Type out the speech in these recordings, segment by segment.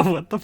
What the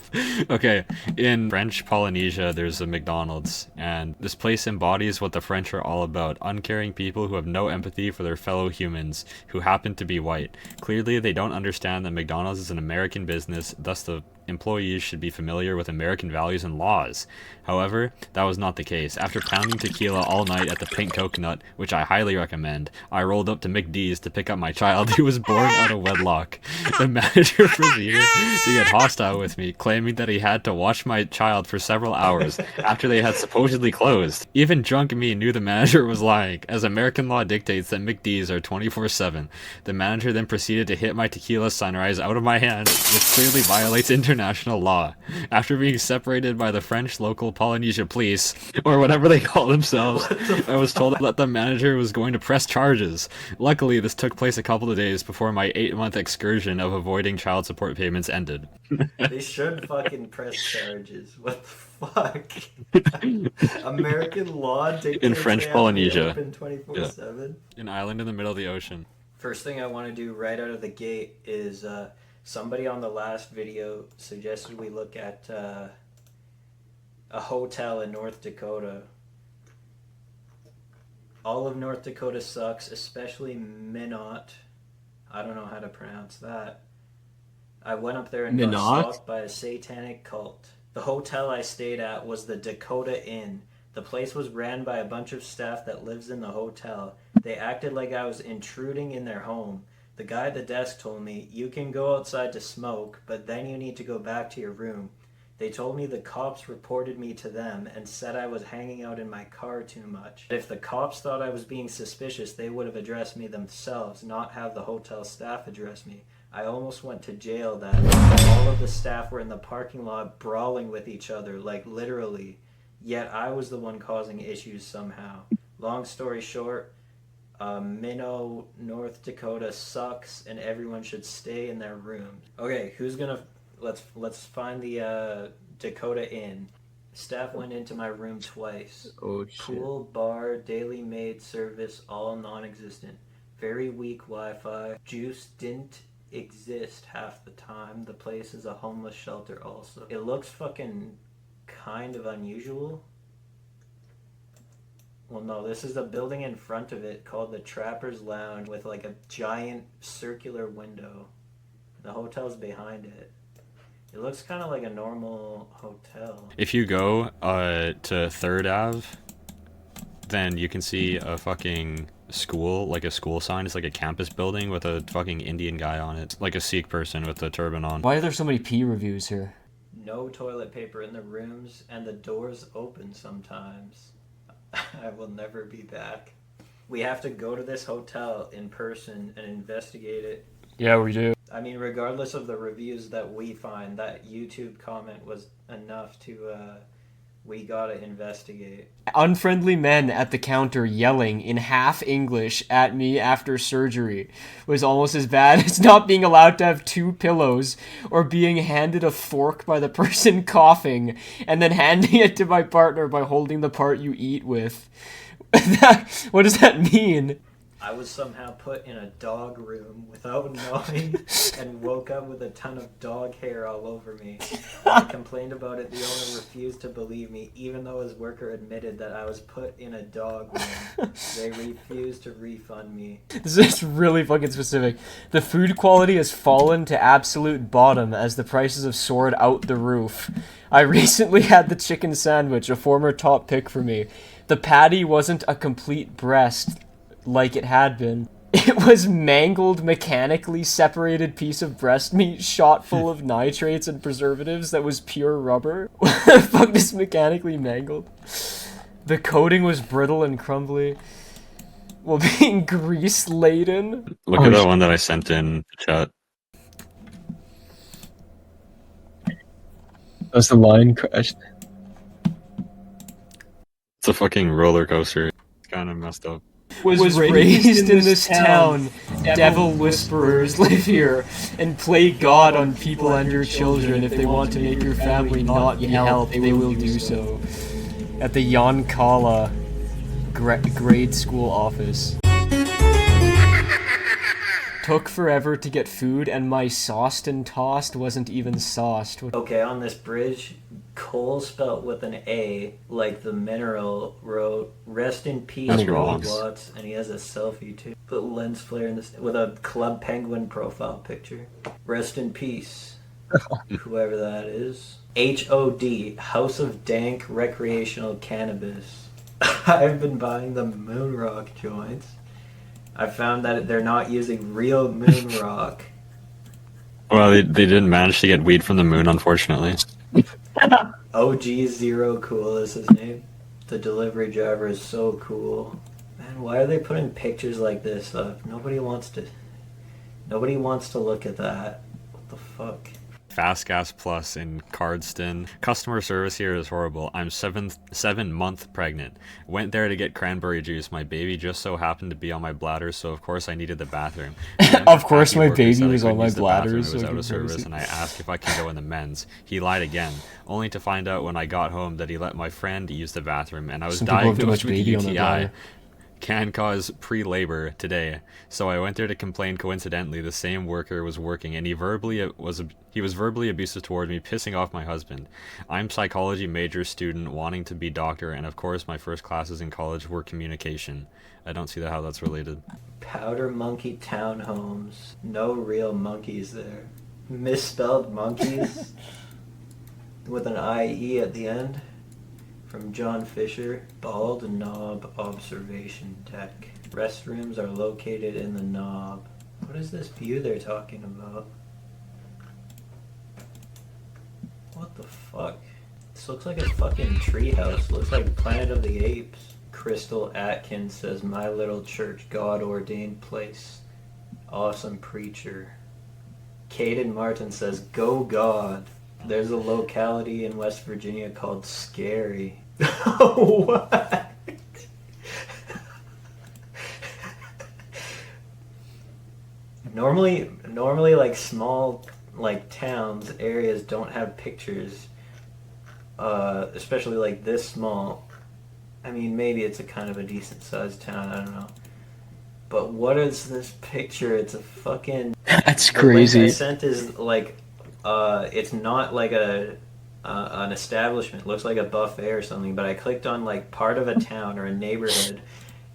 Okay, in French Polynesia, there's a McDonald's, and this place embodies what the French are all about, uncaring people who have no empathy for their fellow humans, who happen to be white. Clearly, they don't understand that McDonald's is an American business, thus the employees should be familiar with American values and laws. However, that was not the case. After pounding tequila all night at the Pink Coconut, which I highly recommend, I rolled up to McD's to pick up my child who was born out of wedlock. The manager proceeded to get hostile with me, claiming that he had to watch my child for several hours after they had supposedly closed. Even drunk me knew the manager was lying, as American law dictates that McD's are 24/7. The manager then proceeded to hit my tequila sunrise out of my hand, which clearly violates international law. After being separated by the French local Polynesia police, or whatever they call themselves, I was told that the manager was going to press charges. Luckily, this took place a couple of days before my 8-month excursion of avoiding child support payments ended. They should fucking press charges. What the fuck? American law dictates In French they have to be Polynesia. open 24/7. An island in the middle of the ocean. First thing I want to do right out of the gate is somebody on the last video suggested we look at a hotel in North Dakota. All of North Dakota sucks, especially Minot. I don't know how to pronounce that. I went up there and got stalked by a satanic cult. The hotel I stayed at was the Dakota Inn. The place was ran by a bunch of staff that lives in the hotel. They acted like I was intruding in their home. The guy at the desk told me, "You can go outside to smoke, but then you need to go back to your room." They told me the cops reported me to them and said I was hanging out in my car too much. If the cops thought I was being suspicious, they would have addressed me themselves, not have the hotel staff address me. I almost went to jail that all of the staff were in the parking lot brawling with each other, like literally. Yet I was the one causing issues somehow. Long story short, Minnow, North Dakota sucks and everyone should stay in their rooms. Okay, who's gonna... Let's find the Dakota Inn. Staff went into my room twice. Oh shit. Pool, bar, daily maid service, all non-existent. Very weak Wi-Fi. Juice didn't exist half the time. The place is a homeless shelter also. It looks fucking kind of unusual. Well, no, this is a building in front of it called the Trapper's Lounge with like a giant circular window. The hotel's behind it. It looks kind of like a normal hotel. If you go to 3rd Ave, then you can see a fucking school, like a school sign. It's like a campus building with a fucking Indian guy on it. Like a Sikh person with a turban on. Why are there so many P reviews here? No toilet paper in the rooms, and the doors open sometimes. I will never be back. We have to go to this hotel in person and investigate it. Yeah, we do. I mean, regardless of the reviews that we find, that YouTube comment was enough to, we gotta investigate. Unfriendly men at the counter yelling in half English at me after surgery was almost as bad as not being allowed to have 2 pillows or being handed a fork by the person coughing and then handing it to my partner by holding the part you eat with. What does that mean? I was somehow put in a dog room without knowing and woke up with a ton of dog hair all over me. When I complained about it, the owner refused to believe me, even though his worker admitted that I was put in a dog room. They refused to refund me. This is really fucking specific. The food quality has fallen to absolute bottom as the prices have soared out the roof. I recently had the chicken sandwich, a former top pick for me. The patty wasn't a complete breast like it had been. It was mangled, mechanically separated piece of breast meat shot full of nitrates and preservatives that was pure rubber. What the fuck is mechanically mangled? The coating was brittle and crumbly while being grease laden. Look at that one that I sent in the chat. As the line crashed. It's a fucking roller coaster. It's kind of messed up. Was raised in this town. Devil whisperers live here and play God on people and your children. If they want to make your family not be helped, they will do so. At the Yoncalla grade school office. took forever to get food, and my sauced and tossed wasn't even sauced. Okay, on this bridge, Cole spelt with an A, like the mineral, wrote, "Rest in peace, That's Billy wrong. Watts," and he has a selfie too. Put lens flare in this with a Club Penguin profile picture. Rest in peace, whoever that is. HOD, House of Dank Recreational Cannabis. I've been buying the moon rock joints. I found that they're not using real moon rock. Well, they didn't manage to get weed from the moon, unfortunately. OG Zero Cool is his name. The delivery driver is so cool. Man, why are they putting pictures like this up? Nobody wants to look at that. What the fuck? Fast Gas Plus in Cardston. Customer service here is horrible. I'm 7 month pregnant. Went there to get cranberry juice. My baby just so happened to be on my bladder, so of course I needed the bathroom. Of course my Worker baby said I was on couldn't my use the bathroom, bladder, it so was I out could of service, service it. and I asked if I can go in the men's. He lied again, only to find out when I got home that he let my friend use the bathroom, and I was Some people have too diagnosed much with baby on their UTI. bladder. Can cause pre-labor today. So I went there to complain. Coincidentally, the same worker was working, and he was verbally abusive toward me, pissing off my husband. I'm psychology major student, wanting to be doctor, and of course my first classes in college were communication. I don't see how that's related. Powder Monkey Townhomes. No real monkeys there. Misspelled monkeys with an IE at the end. From John Fisher. Bald Knob Observation Deck. Restrooms are located in the knob. What is this view they're talking about? What the fuck? This looks like a fucking treehouse. Looks like Planet of the Apes. Crystal Atkins says, "My little church, God-ordained place. Awesome preacher." Caden Martin says, "Go God." There's a locality in West Virginia called Scary. What? Normally, like small, like towns, areas don't have pictures. Especially like this small. I mean, maybe it's a kind of a decent sized town. I don't know. But what is this picture? It's a fucking. That's The link crazy. I sent is like, it's not like an establishment. It looks like a buffet or something. But I clicked on like part of a town or a neighborhood,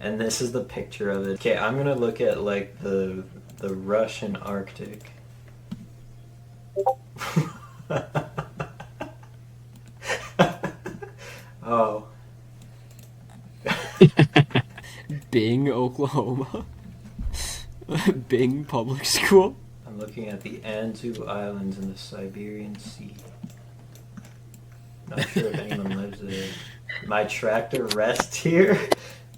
and this is the picture of it. Okay, I'm gonna look at like the Russian Arctic. Oh. Bing, Oklahoma. Bing Public School. I'm looking at the Anzu Islands in the Siberian Sea. Not sure if anyone lives there. My tractor rests here.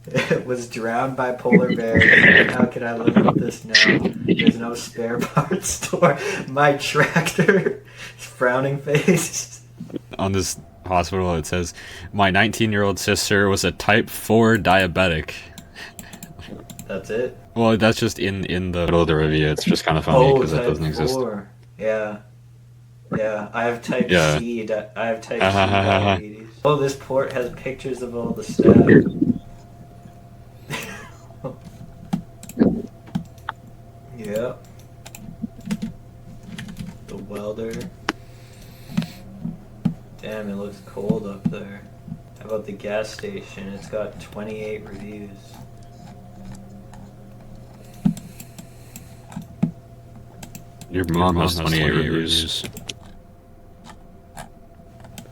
It was drowned by polar bears. How can I live with this now? There's no spare parts store. My tractor. Frowning face. On this hospital, it says, my 19-year-old sister was a type 4 diabetic. That's it? Well, that's just in the middle of the review. It's just kind of funny because that doesn't exist. 4. Yeah. Yeah, I have type Yeah. C. I have type C diabetes. Oh, this port has pictures of all the staff. Yeah. The welder. Damn, it looks cold up there. How about the gas station? It's got 28 reviews. Your mom has 28 reviews.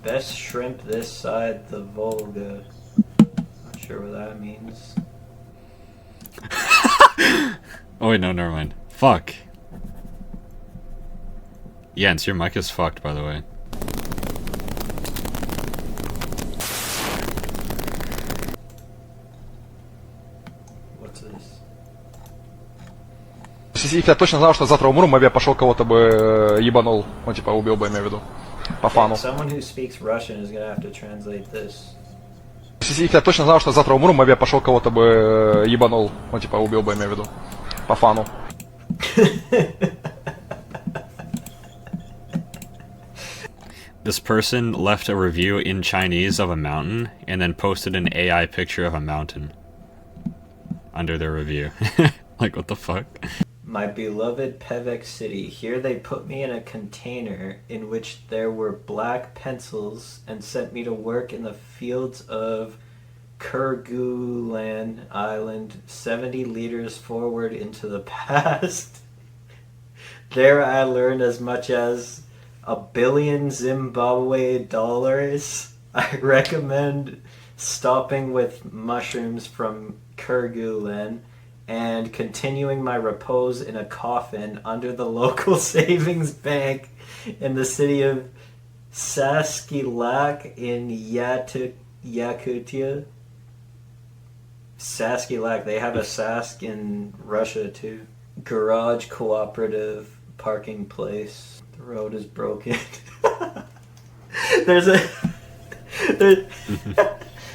Best shrimp this side the Volga. Not sure what that means. Oh wait, no, never mind. Fuck. Jens, your mic is fucked, by the way. What's this? Если я точно знал, что завтра умру, я пошел кого-то бы ебанул. Ну, типа, убил бы, имею в виду. По фану. Someone who speaks Russian is gonna have to translate this. Если я точно знал, что завтра умру, я пошел кого-то бы ебанул. Ну, типа, убил бы, имею в виду. По фану. This person left a review in Chinese of a mountain and then posted an AI picture of a mountain under their review. Like, what the fuck? My beloved Pevek city. Here they put me in a container in which there were black pencils and sent me to work in the fields of Kerguelen Island, 70 liters forward into the past. There I learned as much as $1 billion Zimbabwe dollars. I recommend stopping with mushrooms from Kerguelen and continuing my repose in a coffin under the local savings bank in the city of Saskilak in Yakutia. Saskilak, they have a Sask in Russia too. Garage cooperative parking place. The road is broken. There's a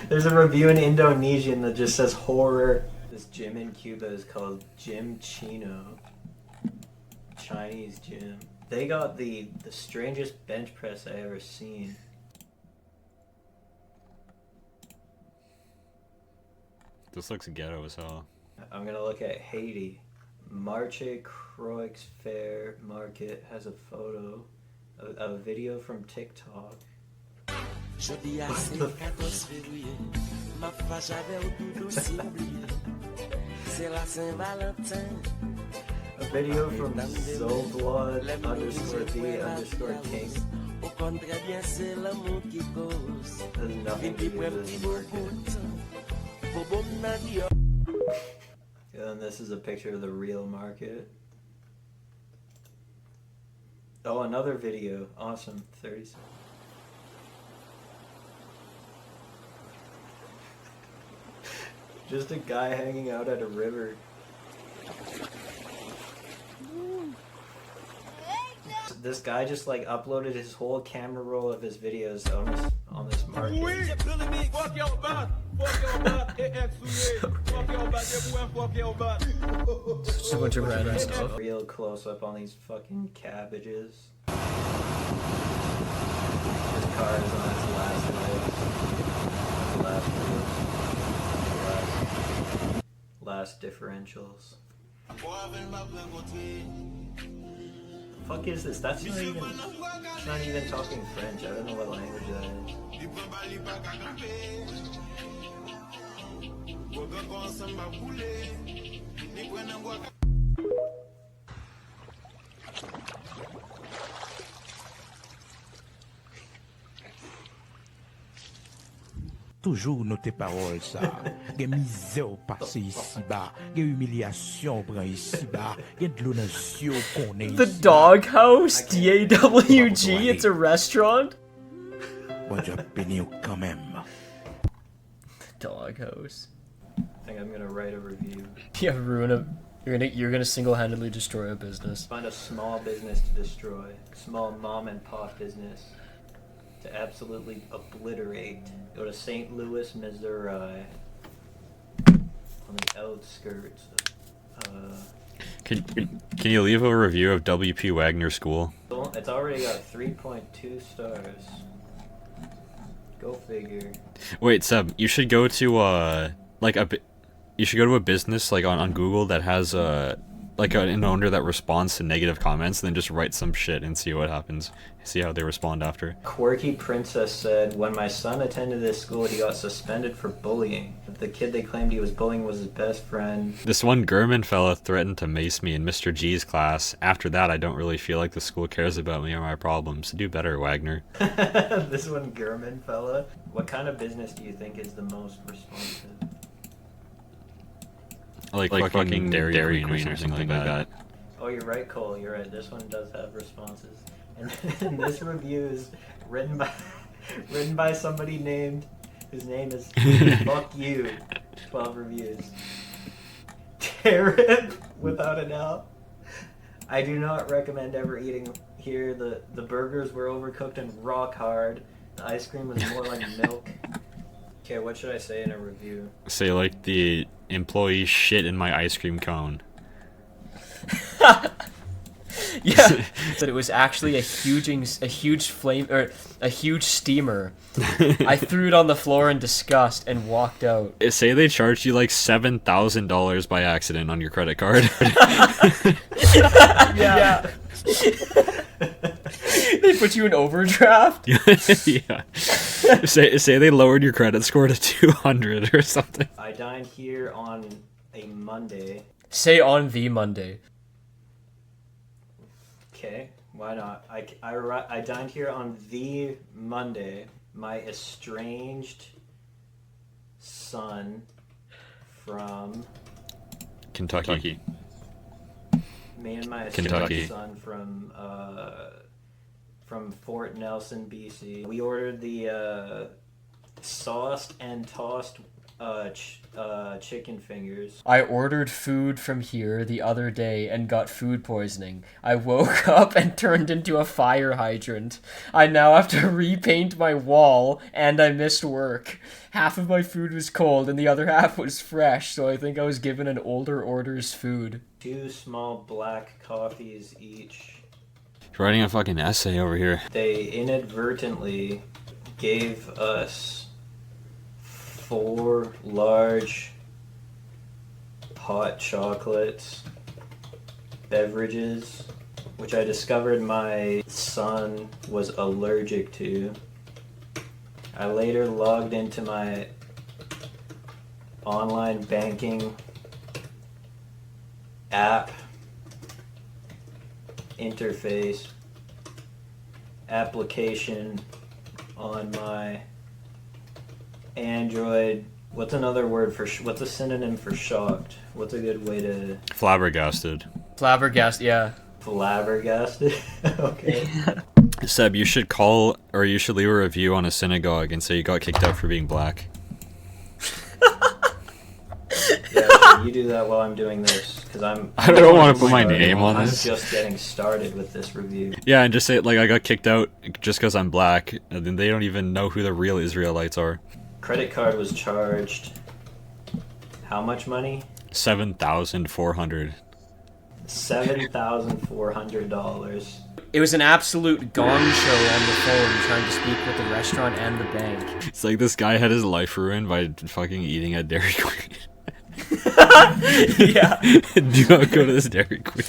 there's a review in Indonesian that just says horror. This gym in Cuba is called Gym Chino. Chinese gym. They got the strangest bench press I ever seen. This looks ghetto as hell. I'm gonna look at Haiti. Marche Croix Fair Market has a photo, a video from TikTok. A video from Zoblod_the_king. Has nothing to do with this market. And this is a picture of the real market. Oh, another video. Awesome. 30 seconds. Just a guy hanging out at a river. This guy just like uploaded his whole camera roll of his videos on this market. Just a bunch of random stuff. Real close up on these fucking cabbages. His car is on its last legs. Last differentials. The fuck is this? That's not even. It's not even talking French. I don't know what language that is. Toujours nos tes paroles ça. Gen misère passé ici-bas, gen humiliation prend ici-bas, gen de l'eau dans yeux qu'on est The Doghouse, DAWG, it's a restaurant? Bon Dieu béni quand même. Doghouse. I think I'm gonna write a review. Yeah, ruin a. You're gonna single-handedly destroy a business. Find a small business to destroy. Small mom and pop business to absolutely obliterate. Go to St. Louis, Missouri. On the outskirts of, Can you leave a review of W.P. Wagner School? It's already got 3.2 stars. Go figure. Wait, Seb, you should go to you should go to a business like on Google that has an owner that responds to negative comments, and then just write some shit and see what happens. See how they respond after. Quirky Princess said, when my son attended this school, he got suspended for bullying. The kid they claimed he was bullying was his best friend. This one German fella threatened to mace me in Mr. G's class. After that, I don't really feel like the school cares about me or my problems. Do better, Wagner. This one German fella. What kind of business do you think is the most responsive? Like fucking Dairy Queen or something like that. Oh, you're right, Cole. You're right. This one does have responses. And this review is written by somebody named, whose name is Fuck You. 12 reviews. Terrib, without a doubt. I do not recommend ever eating here. The burgers were overcooked and rock hard. The ice cream was more like milk. Okay, what should I say in a review? Say like the employee shit in my ice cream cone. Yeah, that it was actually a huge flame or a huge steamer. I threw it on the floor in disgust and walked out. Say they charged you like $7,000 by accident on your credit card. Yeah. They put you in overdraft. Yeah. Say they lowered your credit score to 200 or something. I dined here on a Monday. Say on the Monday. Okay, why not? I dined here on the Monday. My estranged son from Kentucky. me and my Kentucky. estranged son from Fort Nelson, BC. We ordered the sauced and tossed chicken fingers. I ordered food from here the other day and got food poisoning. I woke up and turned into a fire hydrant. I now have to repaint my wall, and I missed work. Half of my food was cold and the other half was fresh, so I think I was given an older order's food. 2 small black coffees each. You're writing a fucking essay over here. They inadvertently gave us 4 large hot chocolates, beverages, which I discovered my son was allergic to. I later logged into my online banking app interface application on my Android. What's another word for what's a synonym for shocked? What's a good way to Flabbergasted. Flabbergasted, yeah. flabbergasted? Okay. Seb, you should call or you should leave a review on a synagogue and say you got kicked out for being black. Yeah, you do that while I'm doing this, because I don't want to put my name on I'm this. just getting started with this review. Yeah, and just say like I got kicked out just because I'm black, and then they don't even know who the real Israelites are. Credit card was charged. How much money? $7,400. $7,400. It was an absolute gong show on the phone trying to speak with the restaurant and the bank. It's like this guy had his life ruined by fucking eating at Dairy Queen. Yeah. Do not go to this Dairy Queen.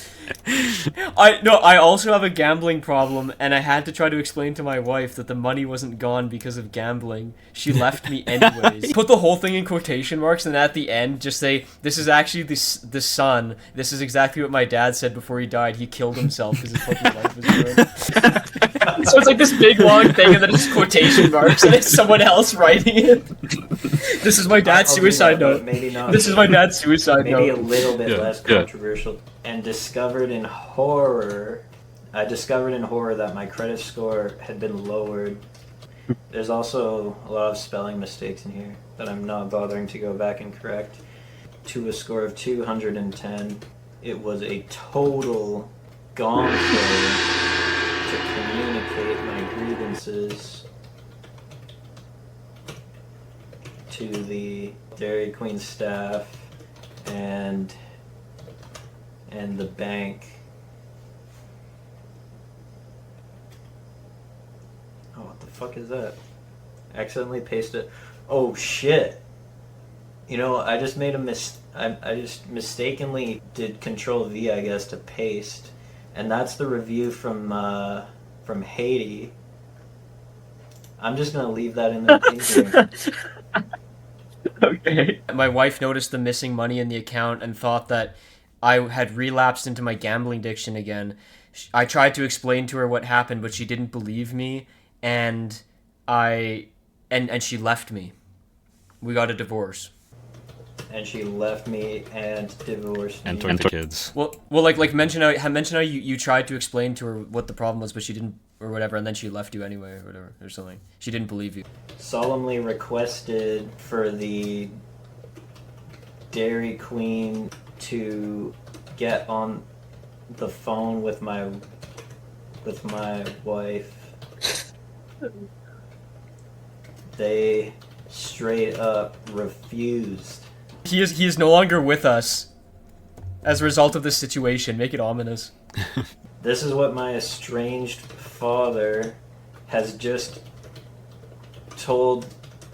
I also have a gambling problem, and I had to try to explain to my wife that the money wasn't gone because of gambling. She left me anyways. Put the whole thing in quotation marks, and at the end just say, this is actually the son. This is exactly what my dad said before he died. He killed himself because his fucking life was ruined. So it's like this big long thing, and then it's quotation marks, and it's someone else writing it. This is my dad's suicide note. Maybe not. This is my dad's suicide Maybe note. a little bit less yeah. controversial. And discovered in horror, I discovered in horror that my credit score had been lowered. There's also a lot of spelling mistakes in here that I'm not bothering to go back and correct. To a score of 210, it was a total gong show to communicate my grievances to the Dairy Queen staff and the bank. Oh, what the fuck is that? Accidentally pasted. Oh shit! You know, I just made a I just mistakenly did Control V, I guess, to paste, and that's the review from Haiti. I'm just gonna leave that in there. Okay. My wife noticed the missing money in the account and thought that I had relapsed into my gambling addiction again. I tried to explain to her what happened, but she didn't believe me, and she left me. We got a divorce. And she left me and divorced me. And took the kids. Well, like mention how you tried to explain to her what the problem was, but she didn't, or whatever, and then she left you anyway, or whatever, or something. She didn't believe you. Solemnly requested for the Dairy Queen to get on the phone with my wife. They straight up refused. He is no longer with us as a result of this situation. Make it ominous. This is what my estranged father has just told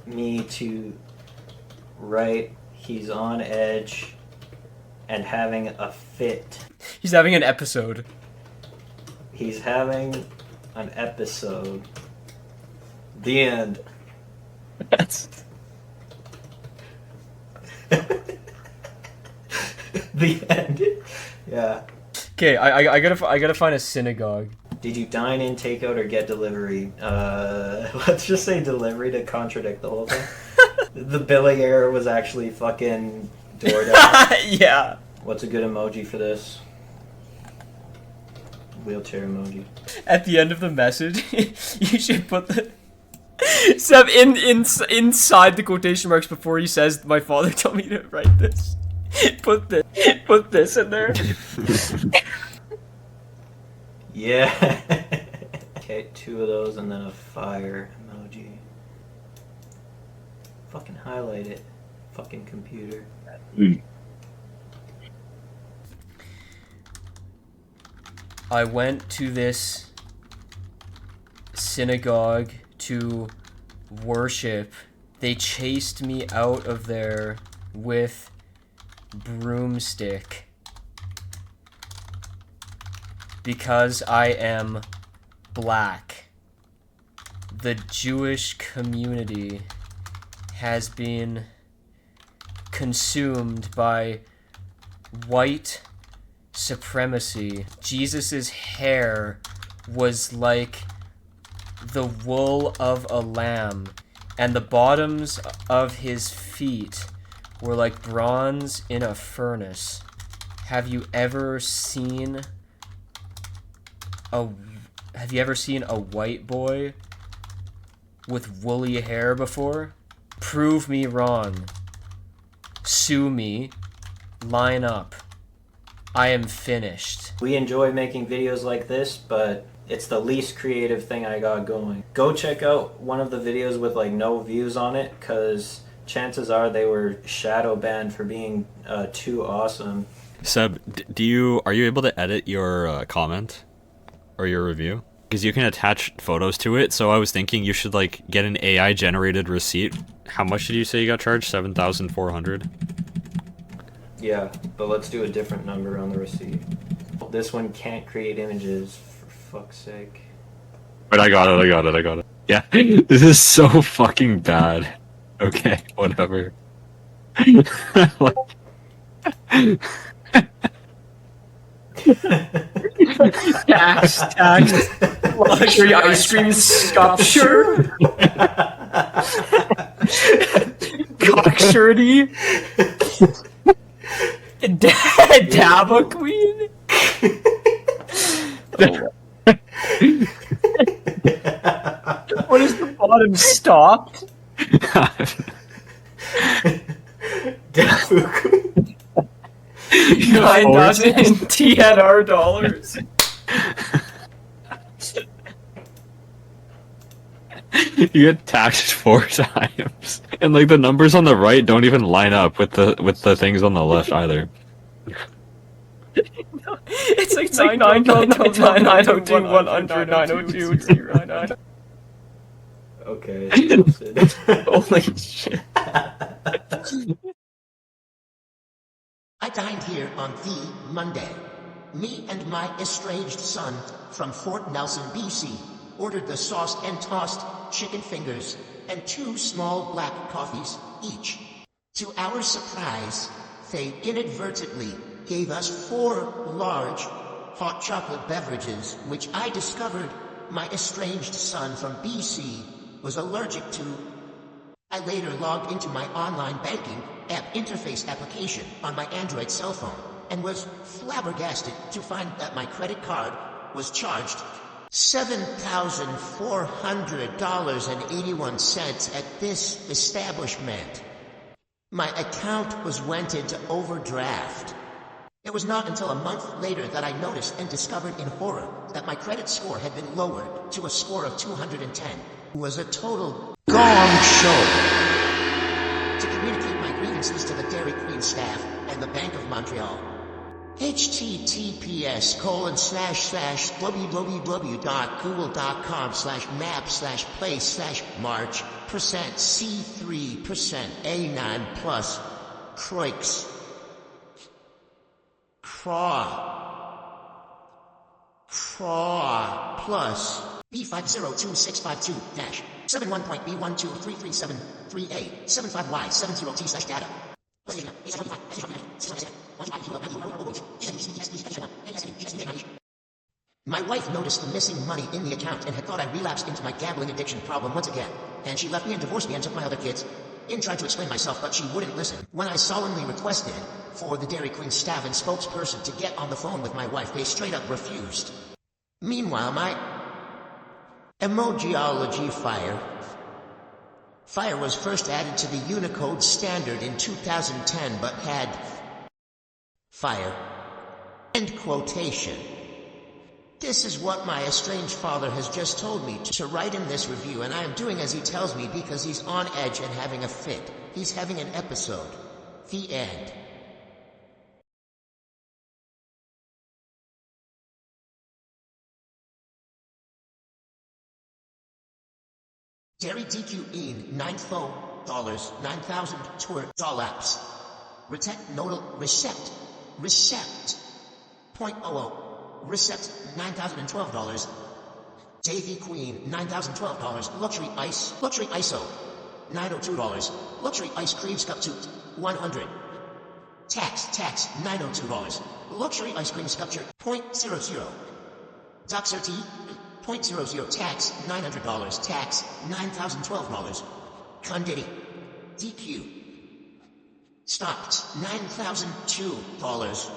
me to write. He's on edge and having a fit. He's having an episode. He's having an episode. The end. That's... The end. Yeah. Okay, I gotta find a synagogue. Did you dine in, takeout, or get delivery? Let's just say delivery to contradict the whole thing. The billing error was actually fucking DoorDash. Yeah. What's a good emoji for this? Wheelchair emoji. At the end of the message, you should put the Seb inside the quotation marks before he says, "My father told me to write this." Put this in there. Yeah. Okay, 2 of those and then a fire emoji. Fucking highlight it. Fucking computer. I went to this synagogue to worship. They chased me out of there with broomstick because I am black. The Jewish community has been consumed by white supremacy. Jesus's hair was like the wool of a lamb, and the bottoms of his feet were like bronze in a furnace. Have you ever seen a white boy with woolly hair before? Prove me wrong. Sue me. Line up. I am finished. We enjoy making videos like this, but it's the least creative thing I got going. Go check out one of the videos with like no views on it, because chances are they were shadow banned for being too awesome. Seb, are you able to edit your comment or your review? Because you can attach photos to it. So I was thinking you should like get an AI generated receipt. How much did you say you got charged? 7,400. Yeah, but let's do a different number on the receipt. This one can't create images, for fuck's sake. But I got it. Yeah, this is so fucking bad. Okay, whatever. Tax. Luxury ice cream sculpture. Cockshirty. Daba queen. What is the bottom stopped? Dabu queen. 9,000 TNR dollars. You get taxed 4 times, and like the numbers on the right don't even line up with the things on the left either. It's like 902 Okay. Holy shit. I dined here on the Monday. Me and my estranged son from Fort Nelson, BC, ordered the sauced and tossed chicken fingers and 2 small black coffees each. To our surprise, they inadvertently gave us 4 large hot chocolate beverages, which I discovered my estranged son from BC was allergic to. I later logged into my online banking app interface application on my Android cell phone and was flabbergasted to find that my credit card was charged $7,400.81 at this establishment. My account went into overdraft. It was not until a month later that I noticed and discovered in horror that my credit score had been lowered to a score of 210. It was a total gong show. To communicate my grievances to the Dairy Queen staff and the Bank of Montreal, https://www.google.com/maps/place/march%C3% A9 plus Croix Craw plus B502652-71.B123373875Y70T/data. My wife noticed the missing money in the account and had thought I relapsed into my gambling addiction problem once again, and she left me and divorced me and took my other kids. In tried to explain myself, but she wouldn't listen. When I solemnly requested for the Dairy Queen staff and spokesperson to get on the phone with my wife, they straight up refused. Meanwhile, my emojiology fire was first added to the Unicode standard in 2010, but had fire end quotation. This is what my estranged father has just told me to write in this review, and I am doing as he tells me because he's on edge and having a fit. He's having an episode. The end. Dairy DQE $9,000 tour dollars. Recept nodal recept. .00. Recept $9,012. Davy Queen $9,012. Luxury ISO $902. Luxury ice cream sculpture 100. Tax $902. Luxury ice cream sculpture .00. Doxer T .00. Tax $900. Tax $9,012. Conditi DQ stopped $9,002.